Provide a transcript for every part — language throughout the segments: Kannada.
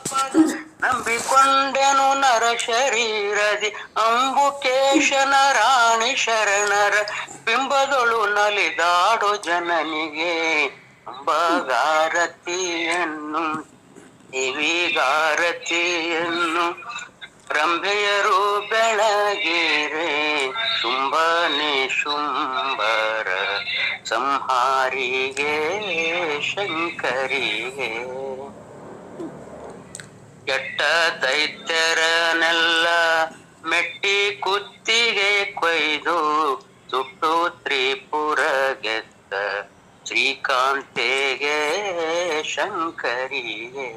ಪದ ನಂಬಿಕೊಂಡೆನು ನರ ಶರೀರದಿ ಅಂಬುಕೇಶನ ರಾಣಿ ಶರಣರ ಬಿಂಬದೊಳು ನಲಿದಾಡು ಜನನಿಗೆ ಅಂಬಗಾರತಿಯನ್ನು ದೇವಿಗಾರತಿಯನ್ನು ರಂಭೆಯರು ಬೆಳಗಿರೆ ಶುಂಭನೆ ಶುಂಭರ ಸಂಹಾರಿಗೆ ಶಂಕರಿಗೆ ಕೆಟ್ಟ ದೈತ್ಯರನೆಲ್ಲ ಮೆಟ್ಟಿ ಕುತ್ತಿಗೆ ಕೊಯ್ದು ಸುಟ್ಟು ತ್ರಿಪುರ ಗೆದ್ದ ಶ್ರೀಕಾಂತೆಗೆ ಶಂಕರಿಗೆ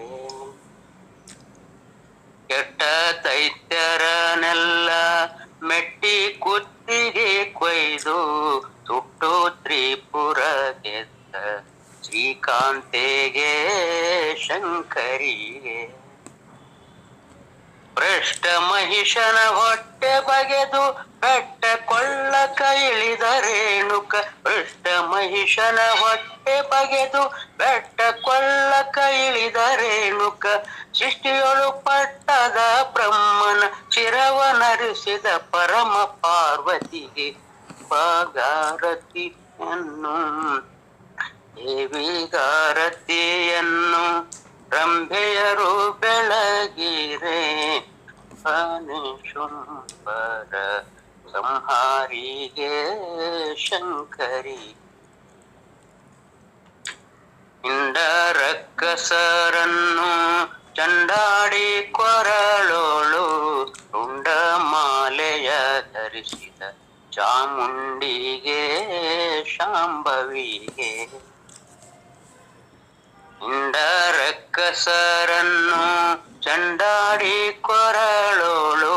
ಕೆಟ್ಟ ದೈತ್ಯರನೆಲ್ಲ ಮೆಟ್ಟಿ ಕುತ್ತಿಗೆ ಕೊಯ್ದು ಸುಟ್ಟು ತ್ರಿಪುರ ಗೆದ್ದ ಶ್ರೀಕಾಂತೆಗೆ ಶಂಕರಿಗೆ ಭ್ರಷ್ಟ ಮಹಿಷನ ಹೊಟ್ಟೆ ಬಗೆದು ಬೆಟ್ಟ ಕೊಳ್ಳಕ ಇಳಿದ ರೇಣುಕ ಭ್ರಷ್ಟ ಮಹಿಷನ ಹೊಟ್ಟೆ ಬಗೆದು ಬೆಟ್ಟ ಕೊಳ್ಳಕ ಇಳಿದ ರೇಣುಕ ಸೃಷ್ಟಿಯೊಳು ಪಟ್ಟದ ಬ್ರಹ್ಮನ ಶಿರವನರಿಸಿದ ಪರಮ ಪಾರ್ವತಿಗೆ ಭಾಗಾರತಿಯನ್ನು ದೇವಿಗಾರತಿಯನ್ನು ರಂಭೆಯರು ಬೆಳಗಿರೆ ಶುಂಭರ ಸಂಹಾರಿಗೆ ಶಂಕರಿ ಇಂಡ ರಕ್ಕಸರನ್ನು ಚಂಡಾಡಿ ಕೊರಳೋಳು ರುಂಡ ಮಾಲೆಯ ಧರಿಸಿದ ಚಾಮುಂಡಿಗೆ ಶಾಂಭವಿಗೆ ಇಂಡ ರಕ್ಕಸರನ್ನು ಚಂಡಾಡಿ ಕೊರಳೋಳು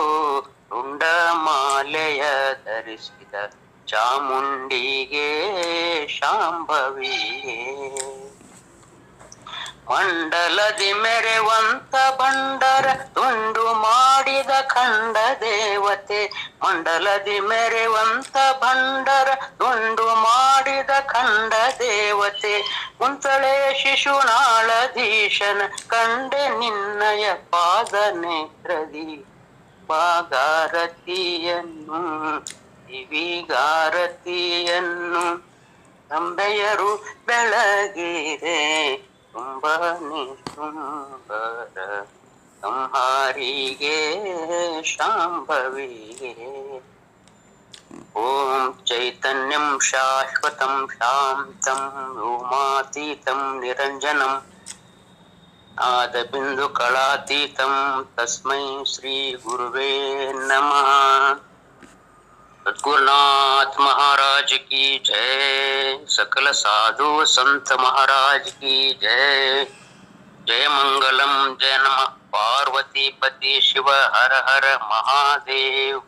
ರುಂಡ ಮಾಲೆಯ ಧರಿಸಿದ ಚಾಮುಂಡಿಗೆ ಶಾಂಭವಿಗೆ ಮಂಡಲದಿ ಮೆರೆವಂತ ಬಂಡರ ತುಂಡು ಮಾಡಿದ ಖಂಡ ದೇವತೆ ಮಂಡಲದಿ ಮೆರೆವಂತ ಬಂಡರ ತುಂಡು ಮಾಡಿದ ಖಂಡ ದೇವತೆ ಕುಂತಳೆ ಶಿಶುನಾಳಧೀಶನ ಕಂಡೆ ನಿನ್ನಯ ಪಾದ ನೇತ್ರದಿ ಭಾಗಾರತಿಯನ್ನು ದಿವಿಗಾರತಿಯನ್ನು ಅಂಬೆಯರು ಬೆಳಗಿರೆ ಶುಂಭನೆ ಶುಂಭರ ಸಂಹಾರಿಗೆ ಶಾಂಭವಿಗೆ ಓಂ ಚೈತನ್ಯಂ ಶಾಶ್ವತಂ ಶಾಂತಂ ವ್ಯೋಮಾತೀತಂ ನಿರಂಜನಂ ಆದ ಬಿಂದು ಕಳಾತೀತಂ ತಸ್ಮೈ ಶ್ರೀ ಗುರುವೇ ನಮಃ। सद्गुरुनाथ महाराज की जय, सकल साधु संत महाराज की जय। जय मंगलम, जय नमः पार्वती पति शिव हर हर महादेव।